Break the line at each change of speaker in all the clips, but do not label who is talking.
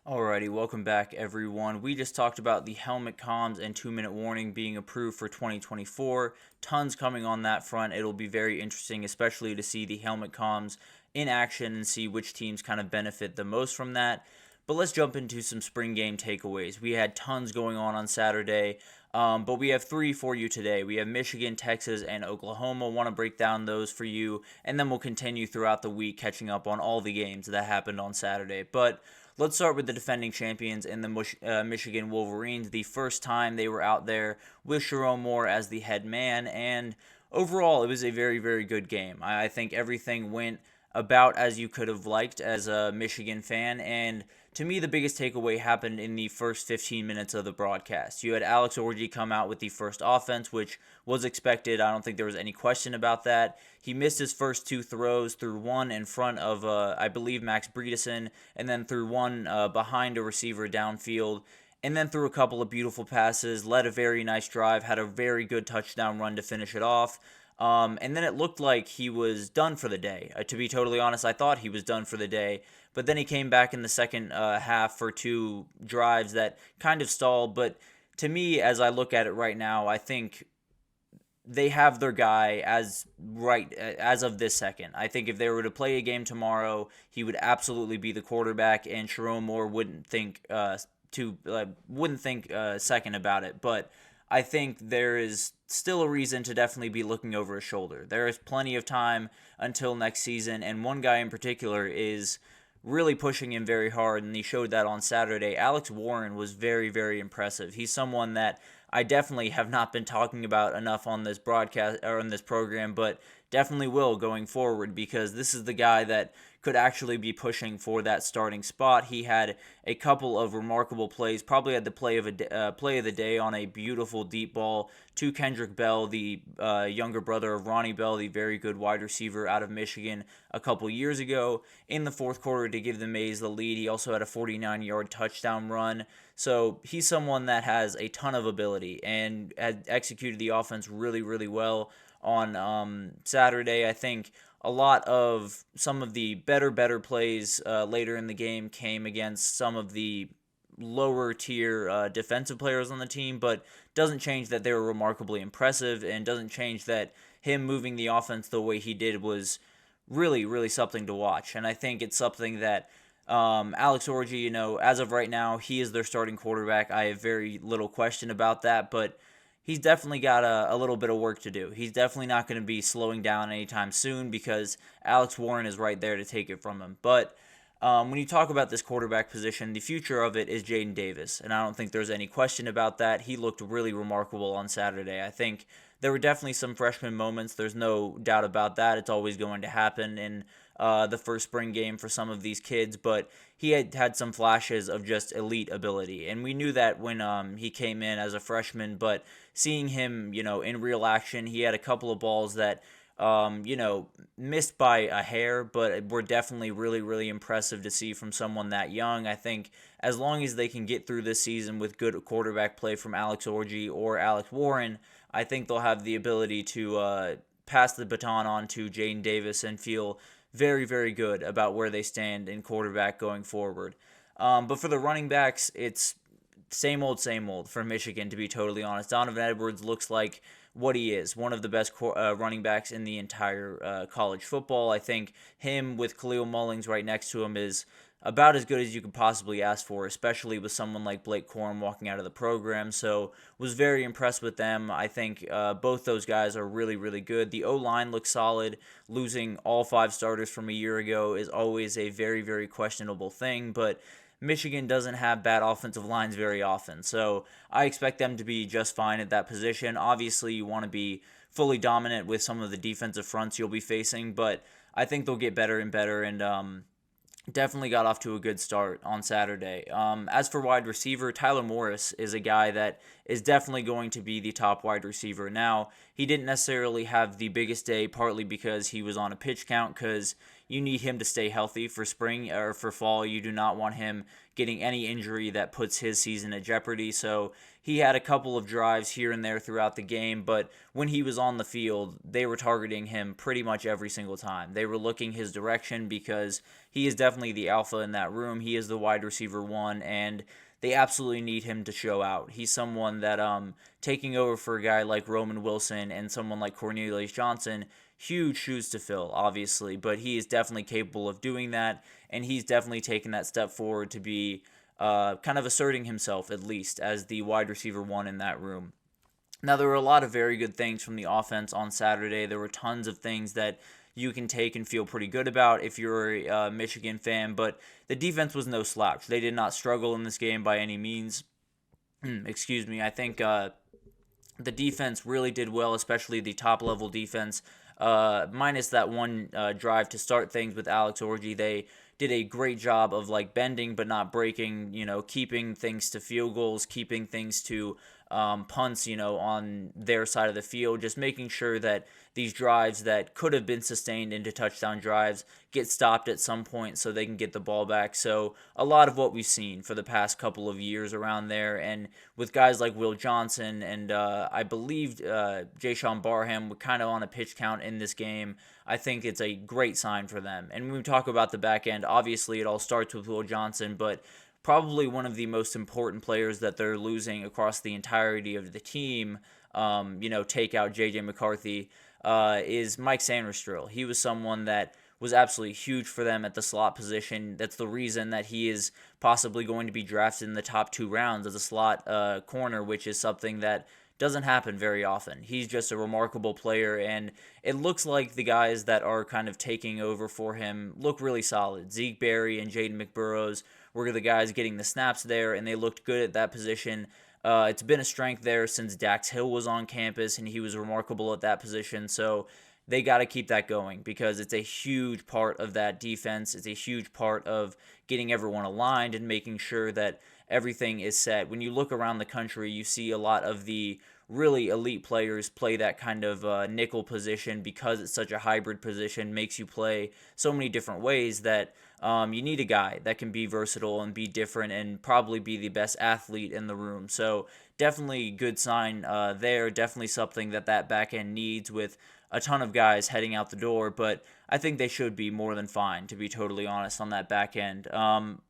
Alrighty, welcome back everyone. We just talked about the helmet comms and 2-minute warning being approved for 2024. Tons coming on that front. It'll be very interesting, especially to see the helmet comms in action and see which teams kind of benefit the most from that. But let's jump into some spring game takeaways. We had tons going on Saturday, but we have three for you today. We have Michigan, Texas, and Oklahoma. Want to break down those for you, and then we'll continue throughout the week catching up on all the games that happened on Saturday. But let's start with the defending champions in the Michigan Wolverines. The first time they were out there with Sharon Moore as the head man, and overall it was a very, very good game. I think everything went about as you could have liked as a Michigan fan, and to me, the biggest takeaway happened in the first 15 minutes of the broadcast. You had Alex Orji come out with the first offense, which was expected. I don't think there was any question about that. He missed his first two throws, threw one in front of, I believe, Max Bredesen, and then threw one behind a receiver downfield, and then threw a couple of beautiful passes, led a very nice drive, had a very good touchdown run to finish it off. And then it looked like he was done for the day. To be totally honest, I thought he was done for the day. But then he came back in the second half for two drives that kind of stalled. But to me, as I look at it right now, I think they have their guy as of this second. I think if they were to play a game tomorrow, he would absolutely be the quarterback, and Sharon Moore wouldn't think second about it. But I think there is still a reason to definitely be looking over his shoulder. There is plenty of time until next season, and one guy in particular is really pushing him very hard, and he showed that on Saturday. Alex Warren was very, very impressive. He's someone that I definitely have not been talking about enough on this broadcast or on this program, but definitely will going forward, because this is the guy that could actually be pushing for that starting spot. He had a couple of remarkable plays, probably had the play of the day on a beautiful deep ball to Kendrick Bell, the younger brother of Ronnie Bell, the very good wide receiver out of Michigan a couple years ago in the fourth quarter to give the Maize the lead. He also had a 49-yard touchdown run. So he's someone that has a ton of ability and had executed the offense really, really well on Saturday. I think a lot of some of the better plays later in the game came against some of the lower tier defensive players on the team, but doesn't change that they were remarkably impressive, and doesn't change that him moving the offense the way he did was really, really something to watch. And I think it's something that Alex Orji, as of right now, he is their starting quarterback. I have very little question about that, but he's definitely got a little bit of work to do. He's definitely not going to be slowing down anytime soon, because Alex Warren is right there to take it from him. But when you talk about this quarterback position, the future of it is Jaden Davis, and I don't think there's any question about that. He looked really remarkable on Saturday. I think there were definitely some freshman moments. There's no doubt about that. It's always going to happen in the first spring game for some of these kids, but he had some flashes of just elite ability, and we knew that when he came in as a freshman. But seeing him, in real action, he had a couple of balls that missed by a hair, but were definitely really, really impressive to see from someone that young. I think as long as they can get through this season with good quarterback play from Alex Orji or Alex Warren, I think they'll have the ability to pass the baton on to Jaden Davis and feel very, very good about where they stand in quarterback going forward. But for the running backs, it's same old for Michigan, to be totally honest. Donovan Edwards looks like what he is, one of the best running backs in the entire college football. I think him with Khalil Mullings right next to him is about as good as you could possibly ask for, especially with someone like Blake Corum walking out of the program. So was very impressed with them. I think both those guys are really, really good. The O-line looks solid. Losing all 5 starters from a year ago is always a very, very questionable thing, but Michigan doesn't have bad offensive lines very often, so I expect them to be just fine at that position. Obviously, you want to be fully dominant with some of the defensive fronts you'll be facing, but I think they'll get better and better, and definitely got off to a good start on Saturday. As for wide receiver, Tyler Morris is a guy that is definitely going to be the top wide receiver. Now, he didn't necessarily have the biggest day, partly because he was on a pitch count, because you need him to stay healthy for spring or for fall. You do not want him getting any injury that puts his season at jeopardy. So he had a couple of drives here and there throughout the game, but when he was on the field, they were targeting him pretty much every single time. They were looking his direction because he is definitely the alpha in that room. He is the wide receiver one, and they absolutely need him to show out. He's someone that taking over for a guy like Roman Wilson and someone like Cornelius Johnson, huge shoes to fill, obviously, but he is definitely capable of doing that, and he's definitely taken that step forward to be kind of asserting himself, at least, as the wide receiver one in that room. Now, there were a lot of very good things from the offense on Saturday. There were tons of things that you can take and feel pretty good about if you're a Michigan fan, but the defense was no slouch. They did not struggle in this game by any means. Excuse me. I think the defense really did well, especially the top-level defense. Minus that one drive to start things with Alex Orji, they did a great job of bending but not breaking, keeping things to field goals, keeping things to punts, on their side of the field, just making sure that these drives that could have been sustained into touchdown drives get stopped at some point so they can get the ball back. So a lot of what we've seen for the past couple of years around there, and with guys like Will Johnson and I believe JioSaavn Barham were kind of on a pitch count in this game, I think it's a great sign for them. And when we talk about the back end, obviously it all starts with Will Johnson, but probably one of the most important players that they're losing across the entirety of the team, take out J.J. McCarthy, is Mike Sanderstrill. He was someone that was absolutely huge for them at the slot position. That's the reason that he is possibly going to be drafted in the top 2 rounds as a slot corner, which is something that doesn't happen very often. He's just a remarkable player, and it looks like the guys that are kind of taking over for him look really solid. Zeke Berry and Jaden McBurrows were the guys getting the snaps there, and they looked good at that position. It's been a strength there since Dax Hill was on campus, and he was remarkable at that position. So they got to keep that going because it's a huge part of that defense. It's a huge part of getting everyone aligned and making sure that everything is set. When you look around the country, you see a lot of the really elite players play that kind of nickel position because it's such a hybrid position, makes you play so many different ways that you need a guy that can be versatile and be different and probably be the best athlete in the room. So definitely good sign there, definitely something that back end needs with a ton of guys heading out the door, but I think they should be more than fine, to be totally honest, on that back end.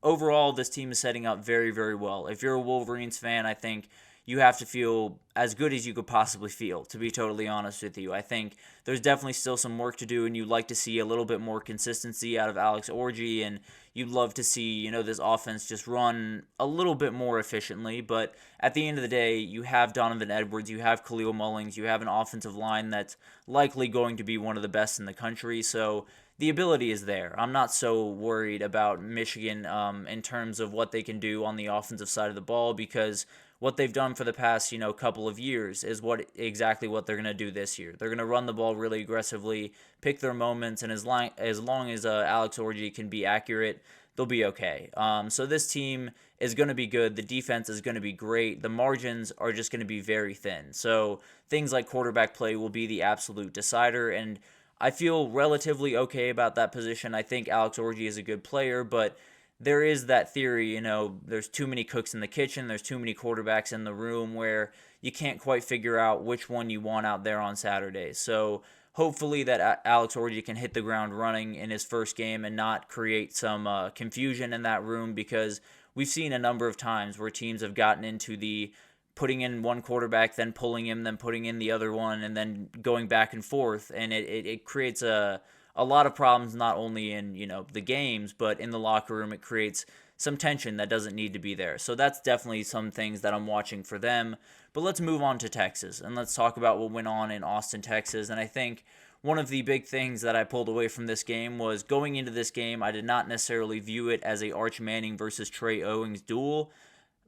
Overall, this team is setting up very, very well. If you're a Wolverines fan, I think you have to feel as good as you could possibly feel, to be totally honest with you. I think there's definitely still some work to do, and you'd like to see a little bit more consistency out of Alex Orji, and you'd love to see, this offense just run a little bit more efficiently. But at the end of the day, you have Donovan Edwards, you have Khalil Mullings, you have an offensive line that's likely going to be one of the best in the country, so the ability is there. I'm not so worried about Michigan in terms of what they can do on the offensive side of the ball, because what they've done for the past, couple of years is exactly what they're going to do this year. They're going to run the ball really aggressively, pick their moments, and as long as Alex Orji can be accurate, they'll be okay. So this team is going to be good. The defense is going to be great. The margins are just going to be very thin. So things like quarterback play will be the absolute decider, and I feel relatively okay about that position. I think Alex Orji is a good player, but there is that theory, there's too many cooks in the kitchen, there's too many quarterbacks in the room where you can't quite figure out which one you want out there on Saturday. So hopefully that Alex Orji can hit the ground running in his first game and not create some confusion in that room, because we've seen a number of times where teams have gotten into the putting in one quarterback, then pulling him, then putting in the other one, and then going back and forth, and it creates a lot of problems, not only in the games, but in the locker room. It creates some tension that doesn't need to be there. So that's definitely some things that I'm watching for them. But let's move on to Texas, and let's talk about what went on in Austin, Texas. And I think one of the big things that I pulled away from this game was, going into this game, I did not necessarily view it as a Arch Manning versus Trey Owens duel,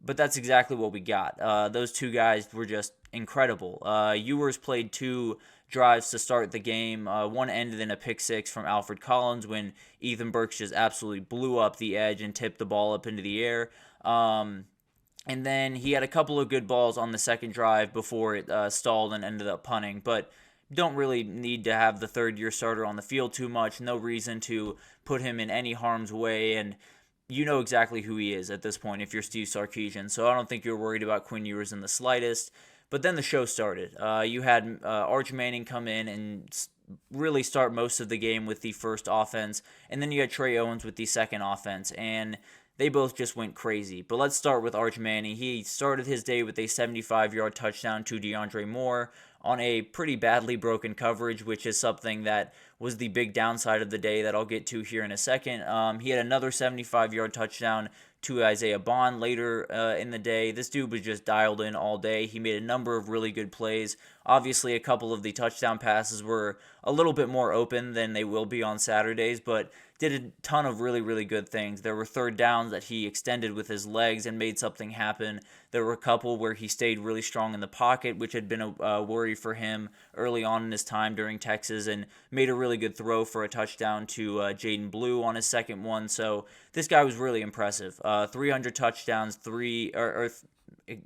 but that's exactly what we got. Those two guys were just incredible. Ewers played 2 drives to start the game. One ended in a pick six from Alfred Collins when Ethan Burks just absolutely blew up the edge and tipped the ball up into the air. And then he had a couple of good balls on the second drive before it stalled and ended up punting. But don't really need to have the third-year starter on the field too much. No reason to put him in any harm's way, and you know exactly who he is at this point if you're Steve Sarkisian. So I don't think you're worried about Quinn Ewers in the slightest. But then the show started. You had Arch Manning come in and really start most of the game with the first offense, and then you had Trey Owens with the second offense, and they both just went crazy. But let's start with Arch Manning. He started his day with a 75-yard touchdown to DeAndre Moore on a pretty badly broken coverage, which is something that was the big downside of the day that I'll get to here in a second. He had another 75-yard touchdown to Isaiah Bond later in the day. This dude was just dialed in all day. He made a number of really good plays. Obviously, a couple of the touchdown passes were a little bit more open than they will be on Saturdays, but did a ton of really, really good things. There were third downs that he extended with his legs and made something happen. There were a couple where he stayed really strong in the pocket, which had been a worry for him early on in his time during Texas, and made a really good throw for a touchdown to Jaden Blue on his second one. So this guy was really impressive. 300 touchdowns,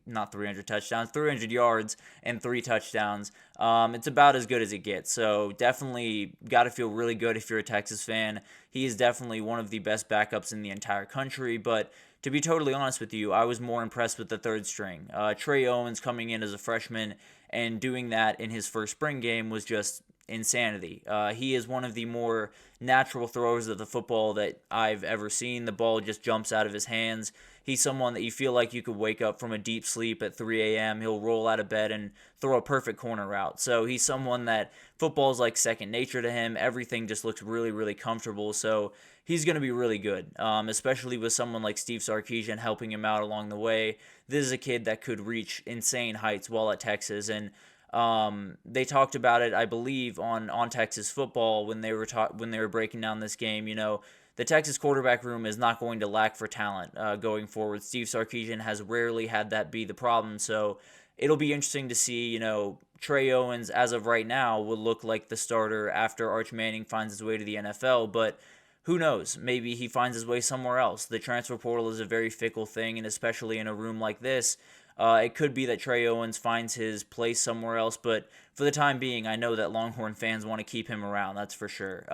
not 300 touchdowns, 300 yards and 3 touchdowns. It's about as good as it gets. So definitely got to feel really good if you're a Texas fan. He is definitely one of the best backups in the entire country. But to be totally honest with you, I was more impressed with the third string. Trey Owens coming in as a freshman and doing that in his first spring game was just insanity. He is one of the more natural throwers of the football that I've ever seen. The ball just jumps out of his hands. He's someone that you feel like you could wake up from a deep sleep at 3 a.m. He'll roll out of bed and throw a perfect corner route. So he's someone that football's like second nature to him. Everything just looks really, really comfortable. So he's going to be really good, especially with someone like Steve Sarkisian helping him out along the way. This is a kid that could reach insane heights while at Texas, and they talked about it, I believe, on Texas football when they were breaking down this game. You know, the Texas quarterback room is not going to lack for talent going forward. Steve Sarkisian has rarely had that be the problem, so it'll be interesting to see. You know, Trey Owens, as of right now, will look like the starter after Arch Manning finds his way to the NFL, but who knows? Maybe he finds his way somewhere else. The transfer portal is a very fickle thing, and especially in a room like this, it could be that Trey Owens finds his place somewhere else, but for the time being, I know that Longhorn fans want to keep him around, that's for sure.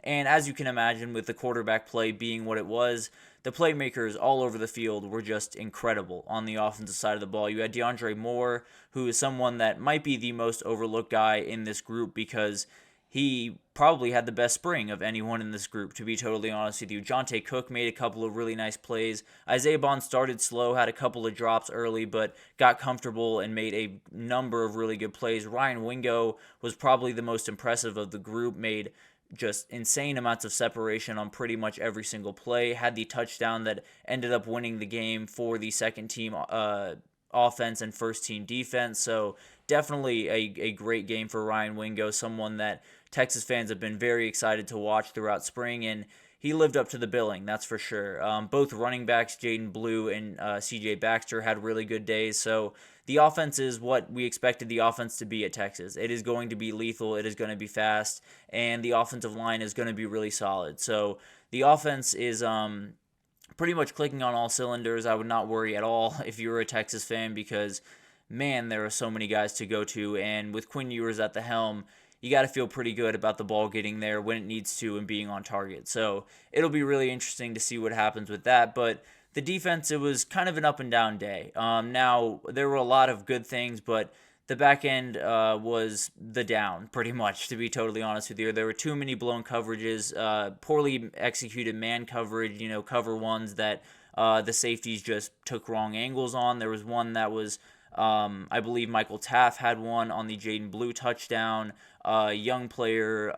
And as you can imagine, with the quarterback play being what it was, the playmakers all over the field were just incredible on the offensive side of the ball. You had DeAndre Moore, who is someone that might be the most overlooked guy in this group because he probably had the best spring of anyone in this group, to be totally honest with you. Jonte Cook made a couple of really nice plays. Isaiah Bond started slow, had a couple of drops early, but got comfortable and made a number of really good plays. Ryan Wingo was probably the most impressive of the group, made just insane amounts of separation on pretty much every single play, had the touchdown that ended up winning the game for the second team offense and first team defense. So definitely a great game for Ryan Wingo, someone that Texas fans have been very excited to watch throughout spring, and he lived up to the billing, that's for sure. Both running backs, Jaden Blue and CJ Baxter, had really good days. So the offense is what we expected the offense to be at Texas. It is going to be lethal. It is going to be fast. And the offensive line is going to be really solid. So the offense is pretty much clicking on all cylinders. I would not worry at all if you were a Texas fan because, man, there are so many guys to go to. And with Quinn Ewers at the helm, you got to feel pretty good about the ball getting there when it needs to and being on target. So it'll be really interesting to see what happens with that. But the defense, it was kind of an up and down day. Now, there were a lot of good things, but the back end was the down, pretty much, to be totally honest with you. There were too many blown coverages, poorly executed man coverage, cover ones that the safeties just took wrong angles on. There was one that was, I believe Michael Taff had one on the Jaden Blue touchdown. Young player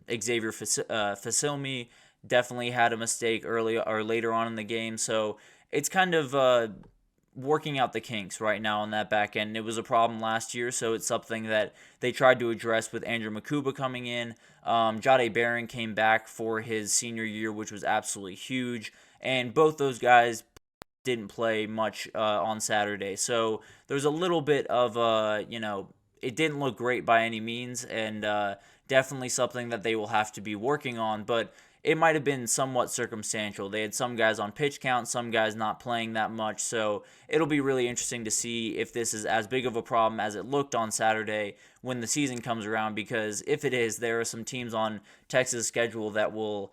Xavier Fasilmi definitely had a mistake early or later on in the game. So it's kind of working out the kinks right now on that back end. It was a problem last year, so it's something that they tried to address with Andrew Makuba coming in. Jahdae Barron came back for his senior year, which was absolutely huge. And both those guys didn't play much on Saturday. So there's a little bit of, it didn't look great by any means, and definitely something that they will have to be working on. But it might have been somewhat circumstantial. They had some guys on pitch count, some guys not playing that much, so it'll be really interesting to see if this is as big of a problem as it looked on Saturday when the season comes around, because if it is, there are some teams on Texas' schedule that will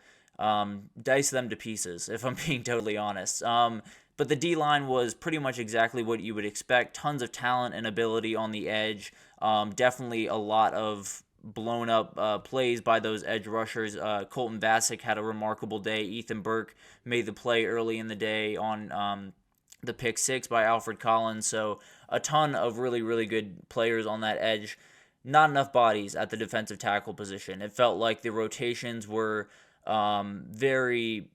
dice them to pieces, if I'm being totally honest. But the D-line was pretty much exactly what you would expect. Tons of talent and ability on the edge. Definitely a lot of blown up plays by those edge rushers. Colton Vasek had a remarkable day. Ethan Burke made the play early in the day on the pick six by Alfred Collins. So a ton of really, really good players on that edge. Not enough bodies at the defensive tackle position. It felt like the rotations were very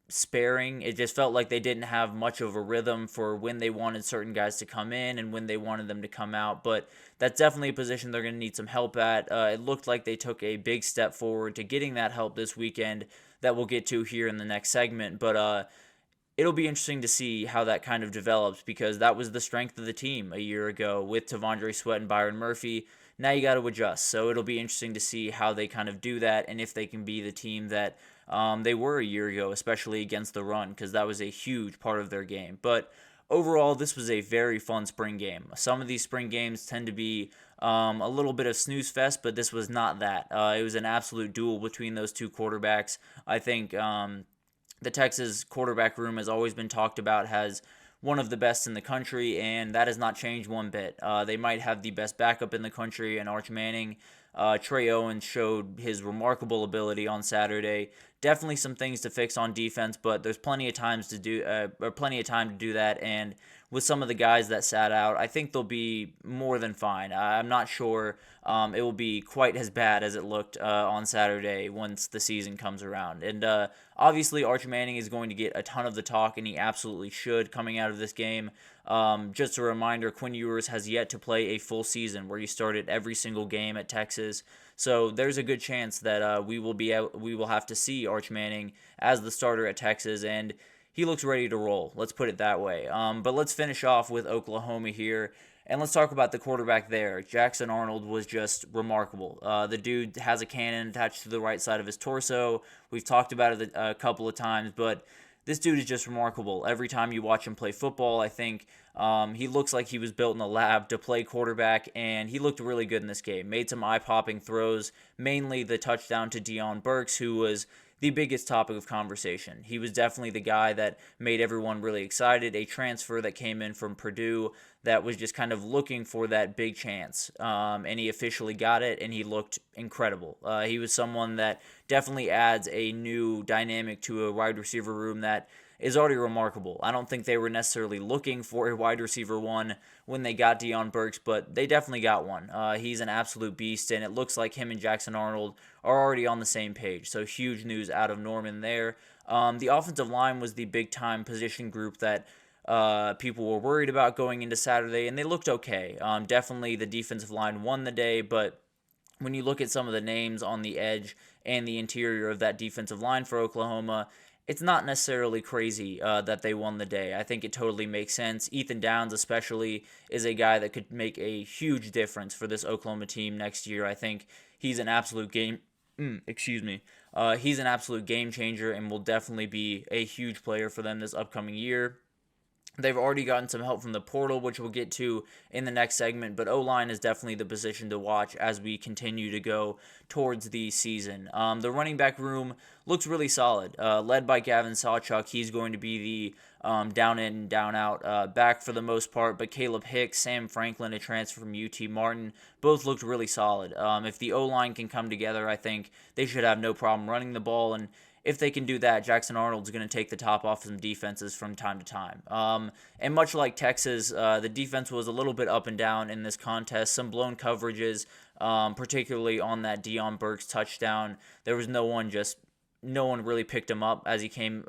sparing. It just felt like they didn't have much of a rhythm for when they wanted certain guys to come in and when they wanted them to come out. But that's definitely a position they're going to need some help at. It looked like they took a big step forward to getting that help this weekend that we'll get to here in the next segment. But it'll be interesting to see how that kind of develops, because that was the strength of the team a year ago with Tavondre Sweat and Byron Murphy. Now you got to adjust. So it'll be interesting to see how they kind of do that and if they can be the team that they were a year ago, especially against the run, because that was a huge part of their game. But overall, this was a very fun spring game. Some of these spring games tend to be a little bit of snooze fest, but this was not that. It was an absolute duel between those two quarterbacks. I think the Texas quarterback room has always been talked about, has one of the best in the country, and that has not changed one bit. They might have the best backup in the country, and Arch Manning. Trey Owens showed his remarkable ability on Saturday. Definitely some things to fix on defense, but there's plenty of time to do that. And with some of the guys that sat out, I think they'll be more than fine. I'm not sure it will be quite as bad as it looked on Saturday once the season comes around. And obviously, Arch Manning is going to get a ton of the talk, and he absolutely should coming out of this game. Just a reminder, Quinn Ewers has yet to play a full season where he started every single game at Texas. So there's a good chance that we will have to see Arch Manning as the starter at Texas, and he looks ready to roll. Let's put it that way. But let's finish off with Oklahoma here, and let's talk about the quarterback there. Jackson Arnold was just remarkable. The dude has a cannon attached to the right side of his torso. We've talked about it a couple of times, but this dude is just remarkable. Every time you watch him play football, I think he looks like he was built in a lab to play quarterback, and he looked really good in this game. Made some eye-popping throws, mainly the touchdown to Deion Burks, who was the biggest topic of conversation. He was definitely the guy that made everyone really excited, a transfer that came in from Purdue that was just kind of looking for that big chance, and he officially got it, and he looked incredible. He was someone that definitely adds a new dynamic to a wide receiver room that is already remarkable. I don't think they were necessarily looking for a wide receiver one when they got Deion Burks, but they definitely got one. He's an absolute beast, and it looks like him and Jackson Arnold are already on the same page, so huge news out of Norman there. The offensive line was the big-time position group that people were worried about going into Saturday, and they looked okay. Definitely the defensive line won the day, but when you look at some of the names on the edge and the interior of that defensive line for Oklahoma, it's not necessarily crazy that they won the day. I think it totally makes sense. Ethan Downs especially is a guy that could make a huge difference for this Oklahoma team next year. I think he's an absolute he's an absolute game changer and will definitely be a huge player for them this upcoming year. They've already gotten some help from the portal, which we'll get to in the next segment, but O-line is definitely the position to watch as we continue to go towards the season. The running back room looks really solid, led by Gavin Sawchuk. He's going to be the down in, down out back for the most part, but Caleb Hicks, Sam Franklin, a transfer from UT Martin, both looked really solid. If the O-line can come together, I think they should have no problem running the ball, and if they can do that, Jackson Arnold's going to take the top off some defenses from time to time. And much like Texas, the defense was a little bit up and down in this contest. Some blown coverages, particularly on that Deion Burks touchdown. There was no one really picked him up as he came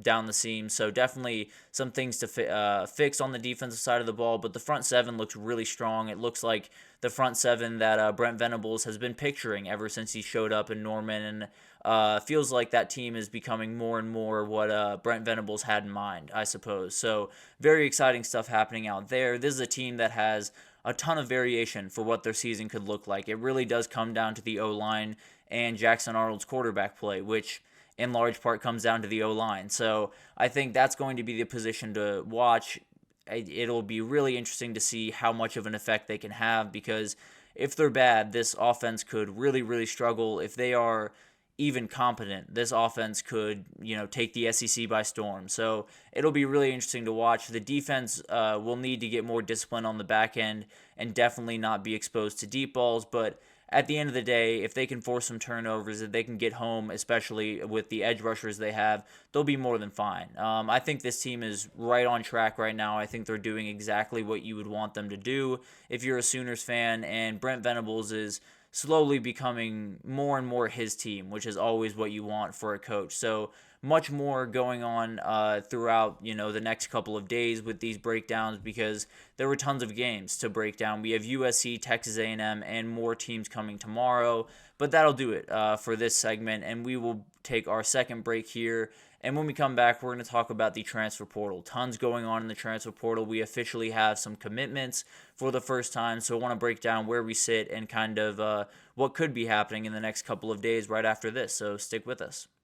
down the seam. So definitely some things to fix on the defensive side of the ball. But the front seven looks really strong. It looks like the front seven that Brent Venables has been picturing ever since he showed up in Norman, and feels like that team is becoming more and more what Brent Venables had in mind, I suppose. So very exciting stuff happening out there. This is a team that has a ton of variation for what their season could look like. It really does come down to the O-line and Jackson Arnold's quarterback play, which in large part comes down to the O-line. So I think that's going to be the position to watch. It'll be really interesting to see how much of an effect they can have, because if they're bad, this offense could really, really struggle. If they are even competent, this offense could, take the SEC by storm. So it'll be really interesting to watch. The defense will need to get more discipline on the back end and definitely not be exposed to deep balls. But at the end of the day, if they can force some turnovers, if they can get home, especially with the edge rushers they have, they'll be more than fine. I think this team is right on track right now. I think they're doing exactly what you would want them to do if you're a Sooners fan, and Brent Venables is slowly becoming more and more his team, which is always what you want for a coach. So much more going on throughout the next couple of days with these breakdowns, because there were tons of games to break down. We have USC, Texas A&M, and more teams coming tomorrow. But that'll do it for this segment, and we will take our second break here. And when we come back, we're going to talk about the transfer portal. Tons going on in the transfer portal. We officially have some commitments for the first time, so I want to break down where we sit and kind of what could be happening in the next couple of days right after this. So stick with us.